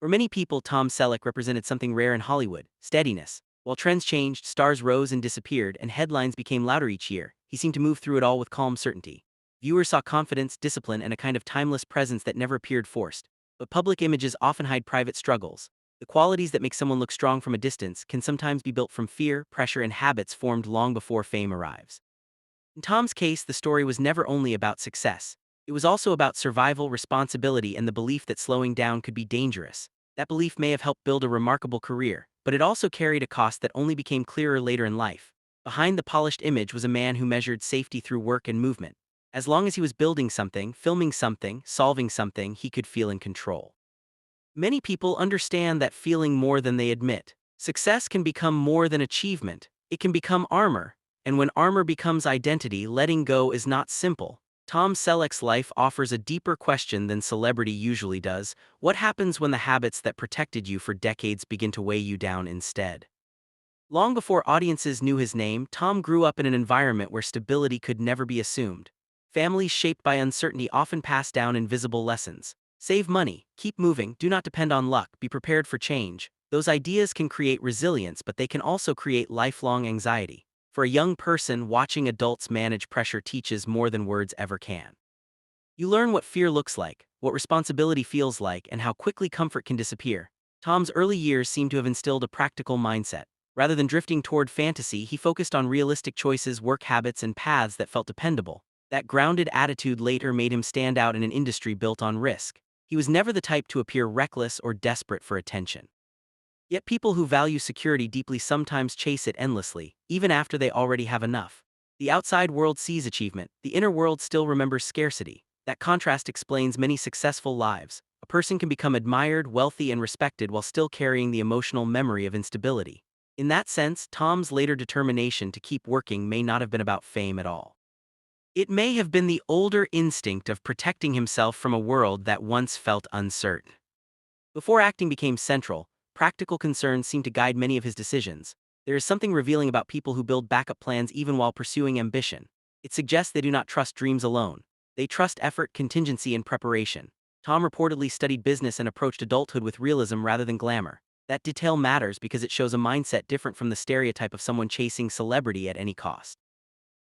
For many people, Tom Selleck represented something rare in Hollywood: steadiness. While trends changed, stars rose and disappeared, and headlines became louder each year, he seemed to move through it all with calm certainty. Viewers saw confidence, discipline, and a kind of timeless presence that never appeared forced. But public images often hide private struggles. The qualities that make someone look strong from a distance can sometimes be built from fear, pressure, and habits formed long before fame arrives. In Tom's case, the story was never only about success. It was also about survival, responsibility, and the belief that slowing down could be dangerous. That belief may have helped build a remarkable career, but it also carried a cost that only became clearer later in life. Behind the polished image was a man who measured safety through work and movement. As long as he was building something, filming something, solving something, he could feel in control. Many people understand that feeling more than they admit. Success can become more than achievement. It can become armor. And when armor becomes identity, letting go is not simple. Tom Selleck's life offers a deeper question than celebrity usually does. What happens when the habits that protected you for decades begin to weigh you down instead? Long before audiences knew his name, Tom grew up in an environment where stability could never be assumed. Families shaped by uncertainty often pass down invisible lessons. Save money, keep moving, do not depend on luck, be prepared for change. Those ideas can create resilience, but they can also create lifelong anxiety. For a young person, watching adults manage pressure teaches more than words ever can. You learn what fear looks like, what responsibility feels like, and how quickly comfort can disappear. Tom's early years seem to have instilled a practical mindset. Rather than drifting toward fantasy, he focused on realistic choices, work habits, and paths that felt dependable. That grounded attitude later made him stand out in an industry built on risk. He was never the type to appear reckless or desperate for attention. Yet people who value security deeply sometimes chase it endlessly, even after they already have enough. The outside world sees achievement, the inner world still remembers scarcity. That contrast explains many successful lives. A person can become admired, wealthy, and respected while still carrying the emotional memory of instability. In that sense, Tom's later determination to keep working may not have been about fame at all. It may have been the older instinct of protecting himself from a world that once felt uncertain. Before acting became central, practical concerns seemed to guide many of his decisions. There is something revealing about people who build backup plans even while pursuing ambition. It suggests they do not trust dreams alone. They trust effort, contingency, and preparation. Tom reportedly studied business and approached adulthood with realism rather than glamour. That detail matters because it shows a mindset different from the stereotype of someone chasing celebrity at any cost.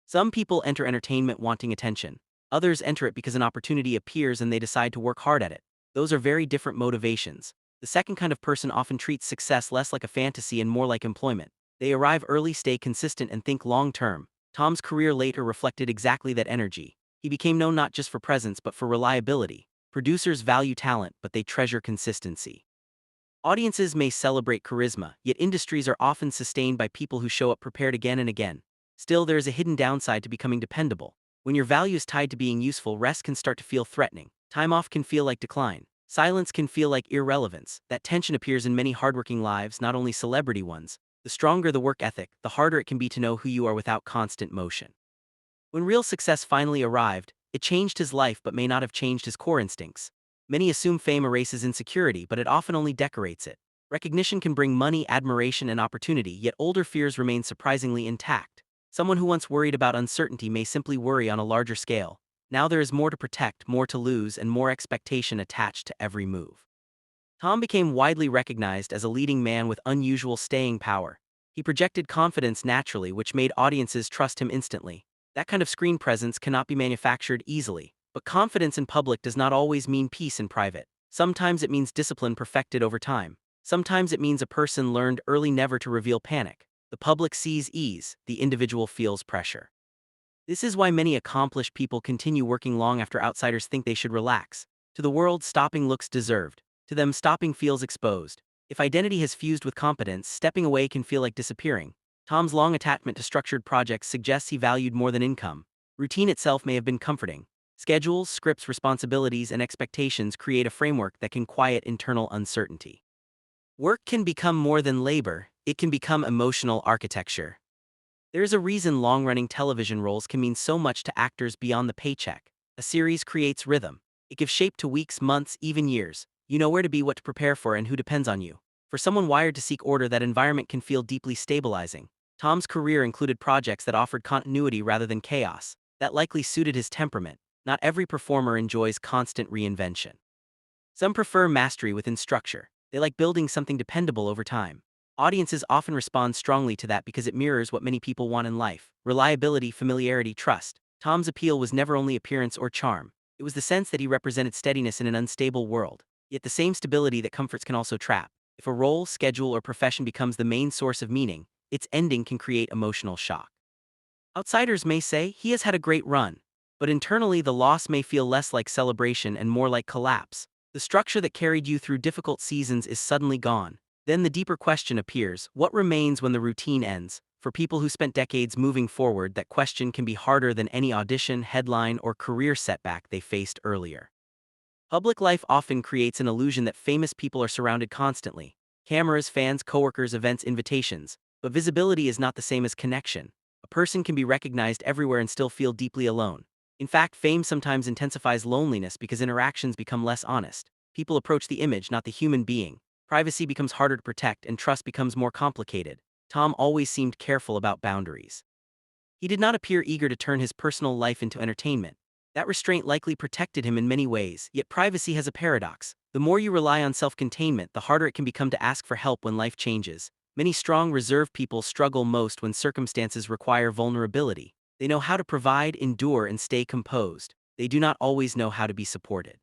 Some people enter entertainment wanting attention. Others enter it because an opportunity appears and they decide to work hard at it. Those are very different motivations. The second kind of person often treats success less like a fantasy and more like employment. They arrive early, stay consistent, and think long-term. Tom's career later reflected exactly that energy. He became known not just for presence but for reliability. Producers value talent, but they treasure consistency. Audiences may celebrate charisma, yet industries are often sustained by people who show up prepared again and again. Still, there is a hidden downside to becoming dependable. When your value is tied to being useful, rest can start to feel threatening. Time off can feel like decline. Silence can feel like irrelevance. That tension appears in many hardworking lives, not only celebrity ones. The stronger the work ethic, the harder it can be to know who you are without constant motion. When real success finally arrived, it changed his life but may not have changed his core instincts. Many assume fame erases insecurity, but it often only decorates it. Recognition can bring money, admiration, and opportunity, yet older fears remain surprisingly intact. Someone who once worried about uncertainty may simply worry on a larger scale. Now there is more to protect, more to lose, and more expectation attached to every move. Tom became widely recognized as a leading man with unusual staying power. He projected confidence naturally, which made audiences trust him instantly. That kind of screen presence cannot be manufactured easily. But confidence in public does not always mean peace in private. Sometimes it means discipline perfected over time. Sometimes it means a person learned early never to reveal panic. The public sees ease, the individual feels pressure. This is why many accomplished people continue working long after outsiders think they should relax. To the world, stopping looks deserved. To them, stopping feels exposed. If identity has fused with competence, stepping away can feel like disappearing. Tom's long attachment to structured projects suggests he valued more than income. Routine itself may have been comforting. Schedules, scripts, responsibilities, and expectations create a framework that can quiet internal uncertainty. Work can become more than labor, it can become emotional architecture. There is a reason long-running television roles can mean so much to actors beyond the paycheck. A series creates rhythm. It gives shape to weeks, months, even years. You know where to be, what to prepare for, and who depends on you. For someone wired to seek order, that environment can feel deeply stabilizing. Tom's career included projects that offered continuity rather than chaos. That likely suited his temperament. Not every performer enjoys constant reinvention. Some prefer mastery within structure. They like building something dependable over time. Audiences often respond strongly to that because it mirrors what many people want in life: reliability, familiarity, trust. Tom's appeal was never only appearance or charm. It was the sense that he represented steadiness in an unstable world. Yet the same stability that comforts can also trap. If a role, schedule, or profession becomes the main source of meaning, its ending can create emotional shock. Outsiders may say he has had a great run, but internally the loss may feel less like celebration and more like collapse. The structure that carried you through difficult seasons is suddenly gone. Then the deeper question appears: what remains when the routine ends? For people who spent decades moving forward, that question can be harder than any audition, headline, or career setback they faced earlier. Public life often creates an illusion that famous people are surrounded constantly: cameras, fans, coworkers, events, invitations. But visibility is not the same as connection. A person can be recognized everywhere and still feel deeply alone. In fact, fame sometimes intensifies loneliness because interactions become less honest. People approach the image, not the human being. Privacy becomes harder to protect and trust becomes more complicated. Tom always seemed careful about boundaries. He did not appear eager to turn his personal life into entertainment. That restraint likely protected him in many ways, yet privacy has a paradox. The more you rely on self-containment, the harder it can become to ask for help when life changes. Many strong, reserved people struggle most when circumstances require vulnerability. They know how to provide, endure, and stay composed. They do not always know how to be supported.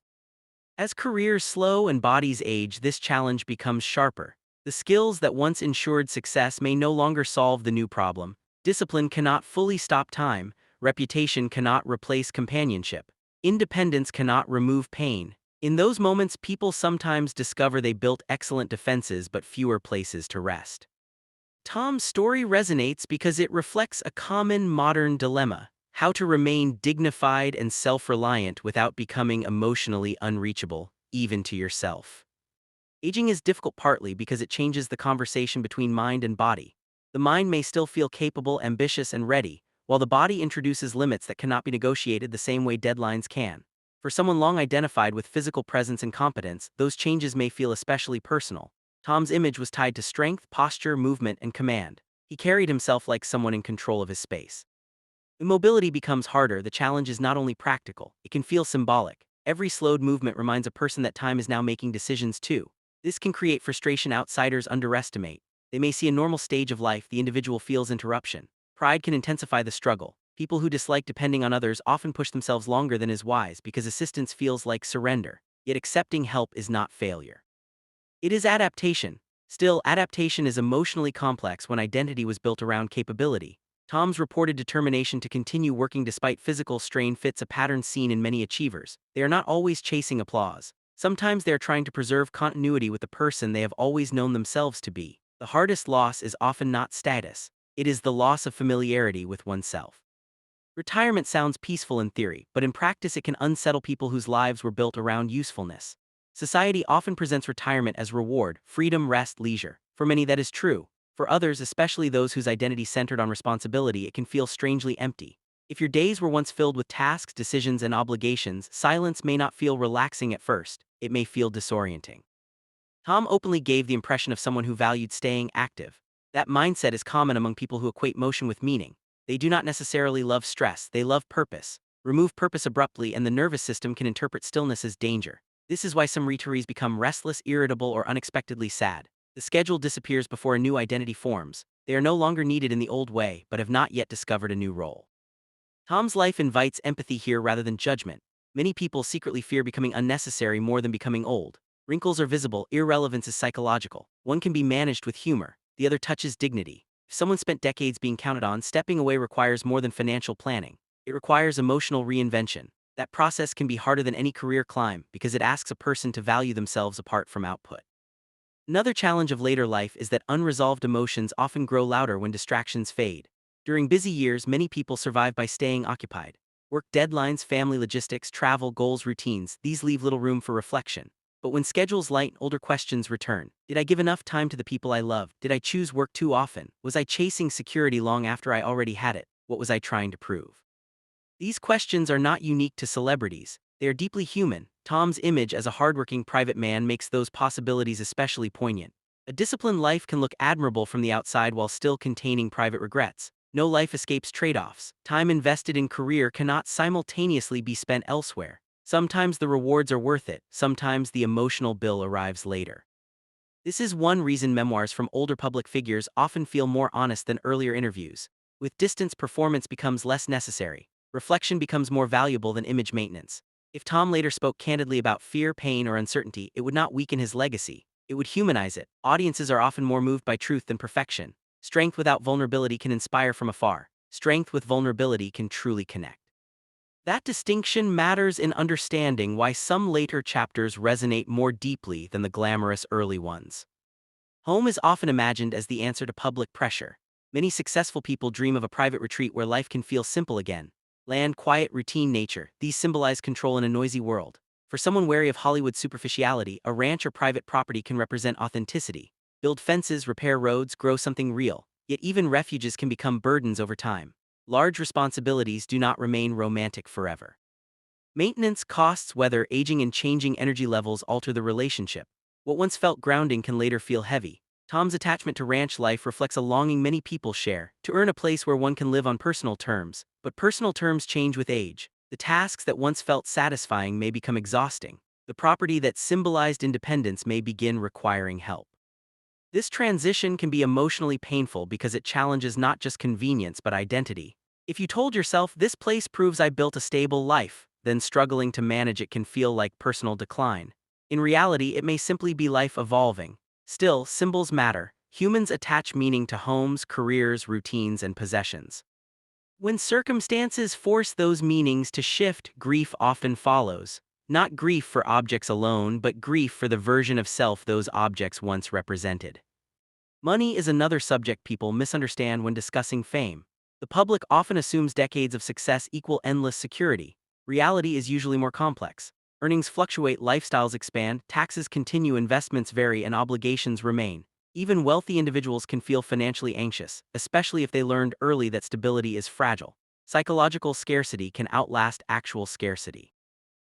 As careers slow and bodies age, this challenge becomes sharper. The skills that once ensured success may no longer solve the new problem. Discipline cannot fully stop time, reputation cannot replace companionship, independence cannot remove pain. In those moments, people sometimes discover they built excellent defenses but fewer places to rest. Tom's story resonates because it reflects a common modern dilemma: how to remain dignified and self-reliant without becoming emotionally unreachable, even to yourself. Aging is difficult partly because it changes the conversation between mind and body. The mind may still feel capable, ambitious, and ready, while the body introduces limits that cannot be negotiated the same way deadlines can. For someone long identified with physical presence and competence, those changes may feel especially personal. Tom's image was tied to strength, posture, movement, and command. He carried himself like someone in control of his space. When mobility becomes harder, the challenge is not only practical, it can feel symbolic. Every slowed movement reminds a person that time is now making decisions too. This can create frustration outsiders underestimate. They may see a normal stage of life, the individual feels interruption. Pride can intensify the struggle. People who dislike depending on others often push themselves longer than is wise because assistance feels like surrender. Yet accepting help is not failure. It is adaptation. Still, adaptation is emotionally complex when identity was built around capability. Tom's reported determination to continue working despite physical strain fits a pattern seen in many achievers. They are not always chasing applause. Sometimes they are trying to preserve continuity with the person they have always known themselves to be. The hardest loss is often not status. It is the loss of familiarity with oneself. Retirement sounds peaceful in theory, but in practice it can unsettle people whose lives were built around usefulness. Society often presents retirement as reward, freedom, rest, leisure. For many that is true. For others, especially those whose identity centered on responsibility, it can feel strangely empty. If your days were once filled with tasks, decisions, and obligations, silence may not feel relaxing at first. It may feel disorienting. Tom openly gave the impression of someone who valued staying active. That mindset is common among people who equate motion with meaning. They do not necessarily love stress, they love purpose. Remove purpose abruptly and the nervous system can interpret stillness as danger. This is why some retirees become restless, irritable, or unexpectedly sad. The schedule disappears before a new identity forms. They are no longer needed in the old way, but have not yet discovered a new role. Tom's life invites empathy here rather than judgment. Many people secretly fear becoming unnecessary more than becoming old. Wrinkles are visible, irrelevance is psychological. One can be managed with humor, the other touches dignity. If someone spent decades being counted on, stepping away requires more than financial planning. It requires emotional reinvention. That process can be harder than any career climb because it asks a person to value themselves apart from output. Another challenge of later life is that unresolved emotions often grow louder when distractions fade. During busy years, many people survive by staying occupied. Work deadlines, family logistics, travel, goals, routines, these leave little room for reflection. But when schedules lighten, older questions return. Did I give enough time to the people I love? Did I choose work too often? Was I chasing security long after I already had it? What was I trying to prove? These questions are not unique to celebrities. They are deeply human. Tom's image as a hardworking private man makes those possibilities especially poignant. A disciplined life can look admirable from the outside while still containing private regrets. No life escapes trade-offs. Time invested in career cannot simultaneously be spent elsewhere. Sometimes the rewards are worth it, sometimes the emotional bill arrives later. This is one reason memoirs from older public figures often feel more honest than earlier interviews. With distance, performance becomes less necessary. Reflection becomes more valuable than image maintenance. If Tom later spoke candidly about fear, pain, or uncertainty, it would not weaken his legacy. It would humanize it. Audiences are often more moved by truth than perfection. Strength without vulnerability can inspire from afar. Strength with vulnerability can truly connect. That distinction matters in understanding why some later chapters resonate more deeply than the glamorous early ones. Home is often imagined as the answer to public pressure. Many successful people dream of a private retreat where life can feel simple again. Land, quiet, routine, nature, these symbolize control in a noisy world. For someone wary of Hollywood superficiality, a ranch or private property can represent authenticity. Build fences, repair roads, grow something real. Yet even refuges can become burdens over time. Large responsibilities do not remain romantic forever. Maintenance costs, weather, aging, and changing energy levels alter the relationship. What once felt grounding can later feel heavy. Tom's attachment to ranch life reflects a longing many people share, to earn a place where one can live on personal terms. But personal terms change with age. The tasks that once felt satisfying may become exhausting. The property that symbolized independence may begin requiring help. This transition can be emotionally painful because it challenges not just convenience but identity. If you told yourself, "This place proves I built a stable life," then struggling to manage it can feel like personal decline. In reality, it may simply be life evolving. Still, symbols matter. Humans attach meaning to homes, careers, routines, and possessions. When circumstances force those meanings to shift, grief often follows. Not grief for objects alone, but grief for the version of self those objects once represented. Money is another subject people misunderstand when discussing fame. The public often assumes decades of success equal endless security. Reality is usually more complex. Earnings fluctuate, lifestyles expand, taxes continue, investments vary, and obligations remain. Even wealthy individuals can feel financially anxious, especially if they learned early that stability is fragile. Psychological scarcity can outlast actual scarcity.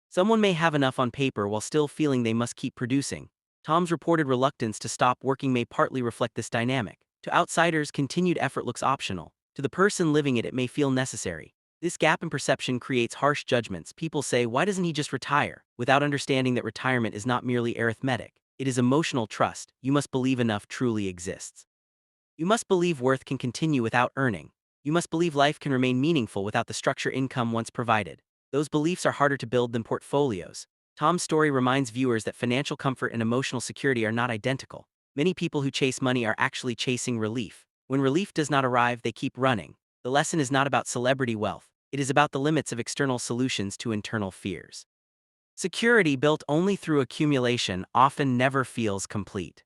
Someone may have enough on paper while still feeling they must keep producing. Tom's reported reluctance to stop working may partly reflect this dynamic. To outsiders, continued effort looks optional. To the person living it, it may feel necessary. This gap in perception creates harsh judgments. People say, "Why doesn't he just retire?" without understanding that retirement is not merely arithmetic. It is emotional trust. You must believe enough truly exists. You must believe worth can continue without earning. You must believe life can remain meaningful without the structure income once provided. Those beliefs are harder to build than portfolios. Tom's story reminds viewers that financial comfort and emotional security are not identical. Many people who chase money are actually chasing relief. When relief does not arrive, they keep running. The lesson is not about celebrity wealth. It is about the limits of external solutions to internal fears. Security built only through accumulation often never feels complete.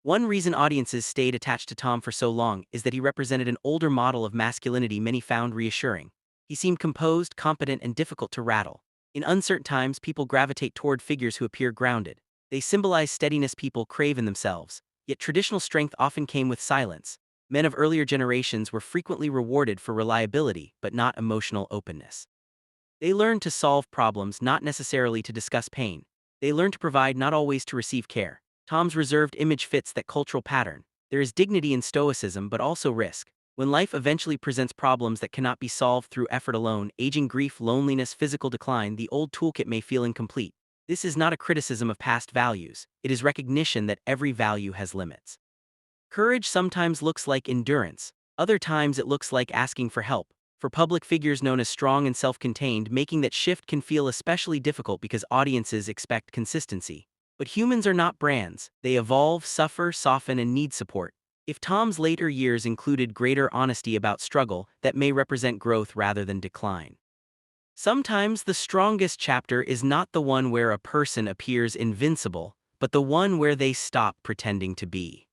One reason audiences stayed attached to Tom for so long is that he represented an older model of masculinity many found reassuring. He seemed composed, competent, and difficult to rattle. In uncertain times, people gravitate toward figures who appear grounded. They symbolize steadiness people crave in themselves. Yet traditional strength often came with silence. Men of earlier generations were frequently rewarded for reliability, but not emotional openness. They learned to solve problems, not necessarily to discuss pain. They learned to provide, not always to receive care. Tom's reserved image fits that cultural pattern. There is dignity in stoicism, but also risk. When life eventually presents problems that cannot be solved through effort alone, aging, grief, loneliness, physical decline, the old toolkit may feel incomplete. This is not a criticism of past values. It is recognition that every value has limits. Courage sometimes looks like endurance. Other times it looks like asking for help. For public figures known as strong and self-contained, making that shift can feel especially difficult because audiences expect consistency. But humans are not brands. They evolve, suffer, soften, and need support. If Tom's later years included greater honesty about struggle, that may represent growth rather than decline. Sometimes the strongest chapter is not the one where a person appears invincible, but the one where they stop pretending to be.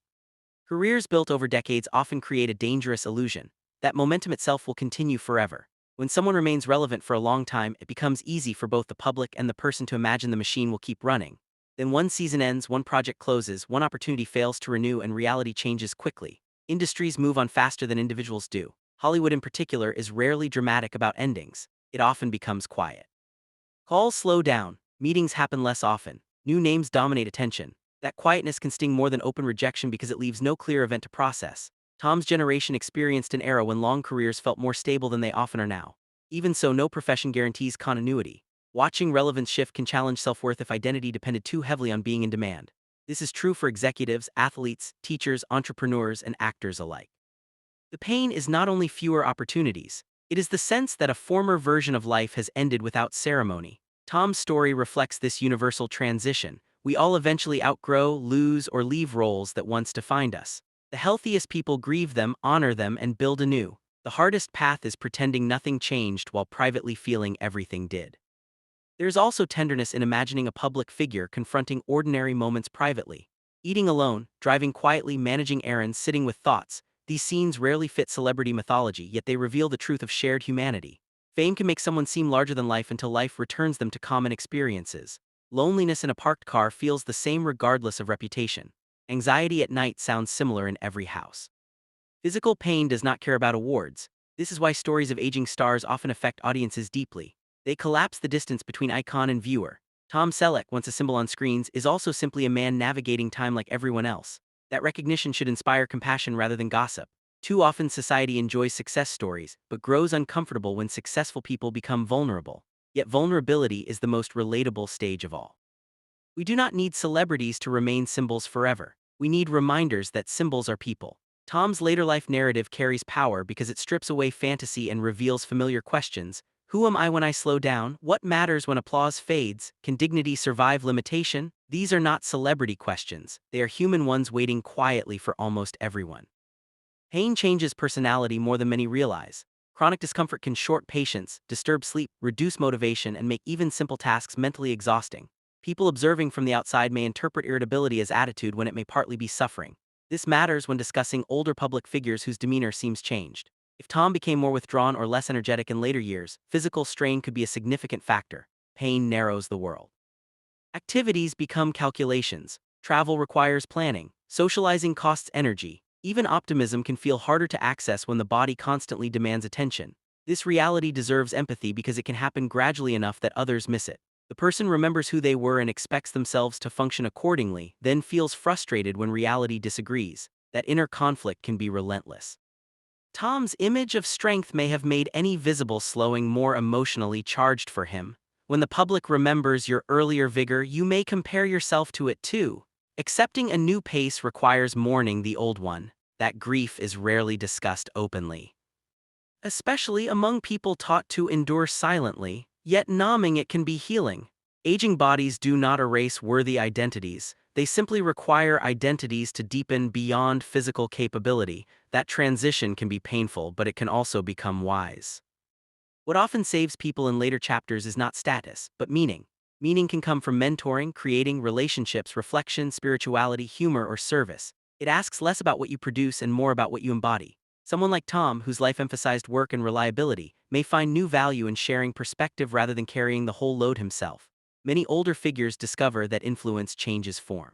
Careers built over decades often create a dangerous illusion that momentum itself will continue forever. When someone remains relevant for a long time, it becomes easy for both the public and the person to imagine the machine will keep running. Then one season ends, one project closes, one opportunity fails to renew, and reality changes quickly. Industries move on faster than individuals do. Hollywood in particular is rarely dramatic about endings. It often becomes quiet. Calls slow down, meetings happen less often, new names dominate attention. That quietness can sting more than open rejection because it leaves no clear event to process. Tom's generation experienced an era when long careers felt more stable than they often are now. Even so, no profession guarantees continuity. Watching relevance shift can challenge self-worth if identity depended too heavily on being in demand. This is true for executives, athletes, teachers, entrepreneurs, and actors alike. The pain is not only fewer opportunities, it is the sense that a former version of life has ended without ceremony. Tom's story reflects this universal transition. We all eventually outgrow, lose, or leave roles that once defined us. The healthiest people grieve them, honor them, and build anew. The hardest path is pretending nothing changed while privately feeling everything did. There is also tenderness in imagining a public figure confronting ordinary moments privately. Eating alone, driving quietly, managing errands, sitting with thoughts. These scenes rarely fit celebrity mythology, yet they reveal the truth of shared humanity. Fame can make someone seem larger than life until life returns them to common experiences. Loneliness in a parked car feels the same regardless of reputation. Anxiety at night sounds similar in every house. Physical pain does not care about awards. This is why stories of aging stars often affect audiences deeply. They collapse the distance between icon and viewer. Tom Selleck, once a symbol on screens, is also simply a man navigating time like everyone else. That recognition should inspire compassion rather than gossip. Too often society enjoys success stories, but grows uncomfortable when successful people become vulnerable. Yet vulnerability is the most relatable stage of all. We do not need celebrities to remain symbols forever. We need reminders that symbols are people. Tom's later life narrative carries power because it strips away fantasy and reveals familiar questions. Who am I when I slow down? What matters when applause fades? Can dignity survive limitation? These are not celebrity questions. They are human ones waiting quietly for almost everyone. Pain changes personality more than many realize. Chronic discomfort can short patience, disturb sleep, reduce motivation, and make even simple tasks mentally exhausting. People observing from the outside may interpret irritability as attitude when it may partly be suffering. This matters when discussing older public figures whose demeanor seems changed. If Tom became more withdrawn or less energetic in later years, physical strain could be a significant factor. Pain narrows the world. Activities become calculations. Travel requires planning. Socializing costs energy. Even optimism can feel harder to access when the body constantly demands attention. This reality deserves empathy because it can happen gradually enough that others miss it. The person remembers who they were and expects themselves to function accordingly, then feels frustrated when reality disagrees. That inner conflict can be relentless. Tom's image of strength may have made any visible slowing more emotionally charged for him. When the public remembers your earlier vigor, you may compare yourself to it too. Accepting a new pace requires mourning the old one. That grief is rarely discussed openly, especially among people taught to endure silently, yet numbing it can be healing. Aging bodies do not erase worthy identities, they simply require identities to deepen beyond physical capability. That transition can be painful, but it can also become wise. What often saves people in later chapters is not status, but meaning. Meaning can come from mentoring, creating relationships, reflection, spirituality, humor, or service. It asks less about what you produce and more about what you embody. Someone like Tom, whose life emphasized work and reliability, may find new value in sharing perspective rather than carrying the whole load himself. Many older figures discover that influence changes form.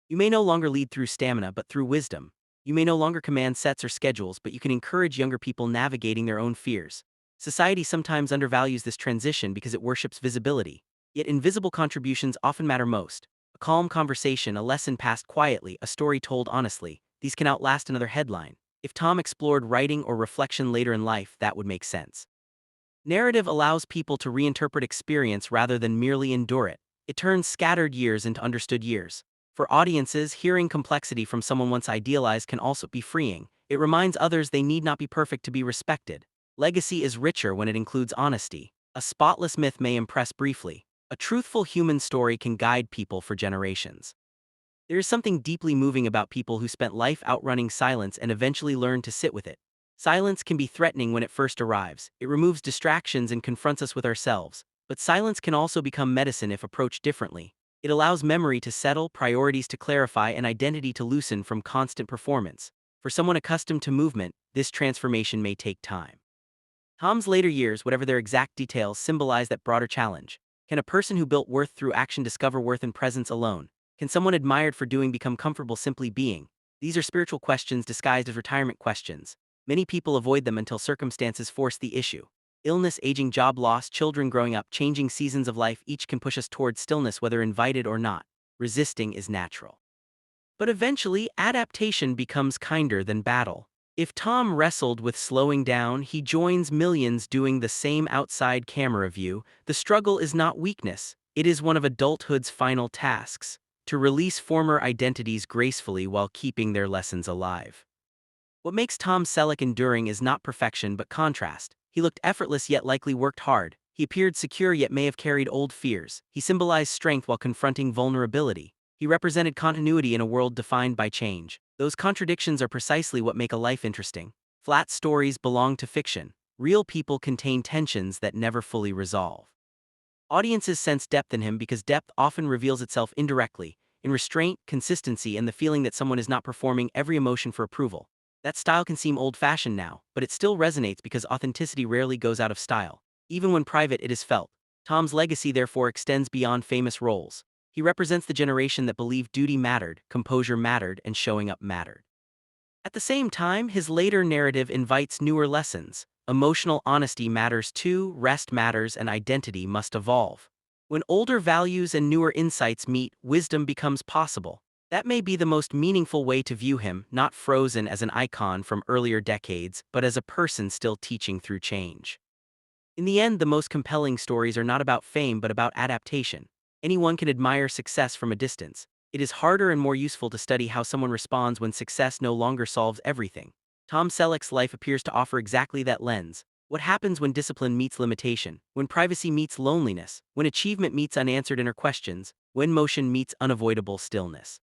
You may no longer lead through stamina but through wisdom. You may no longer command sets or schedules, but you can encourage younger people navigating their own fears. Society sometimes undervalues this transition because it worships visibility. Yet invisible contributions often matter most. A calm conversation, a lesson passed quietly, a story told honestly, these can outlast another headline. If Tom explored writing or reflection later in life, that would make sense. Narrative allows people to reinterpret experience rather than merely endure it. It turns scattered years into understood years. For audiences, hearing complexity from someone once idealized can also be freeing. It reminds others they need not be perfect to be respected. Legacy is richer when it includes honesty. A spotless myth may impress briefly. A truthful human story can guide people for generations. There is something deeply moving about people who spent life outrunning silence and eventually learned to sit with it. Silence can be threatening when it first arrives. It removes distractions and confronts us with ourselves. But silence can also become medicine if approached differently. It allows memory to settle, priorities to clarify, and identity to loosen from constant performance. For someone accustomed to movement, this transformation may take time. Tom's later years, whatever their exact details, symbolize that broader challenge. Can a person who built worth through action discover worth in presence alone? Can someone admired for doing become comfortable simply being? These are spiritual questions disguised as retirement questions. Many people avoid them until circumstances force the issue. Illness, aging, job loss, children growing up, changing seasons of life, each can push us towards stillness whether invited or not. Resisting is natural. But eventually, adaptation becomes kinder than battle. If Tom wrestled with slowing down, he joins millions doing the same outside camera view. The struggle is not weakness, it is one of adulthood's final tasks. to release former identities gracefully while keeping their lessons alive. What makes Tom Selleck enduring is not perfection but contrast. He looked effortless yet likely worked hard. He appeared secure yet may have carried old fears. He symbolized strength while confronting vulnerability. He represented continuity in a world defined by change. Those contradictions are precisely what make a life interesting. Flat stories belong to fiction. Real people contain tensions that never fully resolve. Audiences sense depth in him because depth often reveals itself indirectly, in restraint, consistency, and the feeling that someone is not performing every emotion for approval. That style can seem old-fashioned now, but it still resonates because authenticity rarely goes out of style. Even when private, it is felt. Tom's legacy therefore extends beyond famous roles. He represents the generation that believed duty mattered, composure mattered, and showing up mattered. At the same time, his later narrative invites newer lessons. Emotional honesty matters too, rest matters, and identity must evolve. When older values and newer insights meet, wisdom becomes possible. That may be the most meaningful way to view him, not frozen as an icon from earlier decades, but as a person still teaching through change. In the end, the most compelling stories are not about fame but about adaptation. Anyone can admire success from a distance. It is harder and more useful to study how someone responds when success no longer solves everything. Tom Selleck's life appears to offer exactly that lens. What happens when discipline meets limitation, when privacy meets loneliness, when achievement meets unanswered inner questions, when motion meets unavoidable stillness?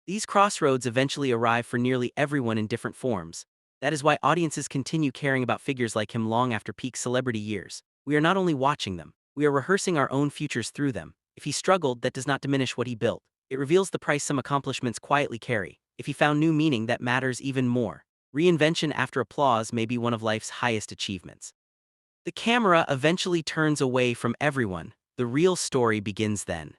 These crossroads eventually arrive for nearly everyone in different forms. That is why audiences continue caring about figures like him long after peak celebrity years. We are not only watching them, we are rehearsing our own futures through them. If he struggled, that does not diminish what he built. It reveals the price some accomplishments quietly carry. If he found new meaning, that matters even more. Reinvention after applause may be one of life's highest achievements. The camera eventually turns away from everyone. The real story begins then.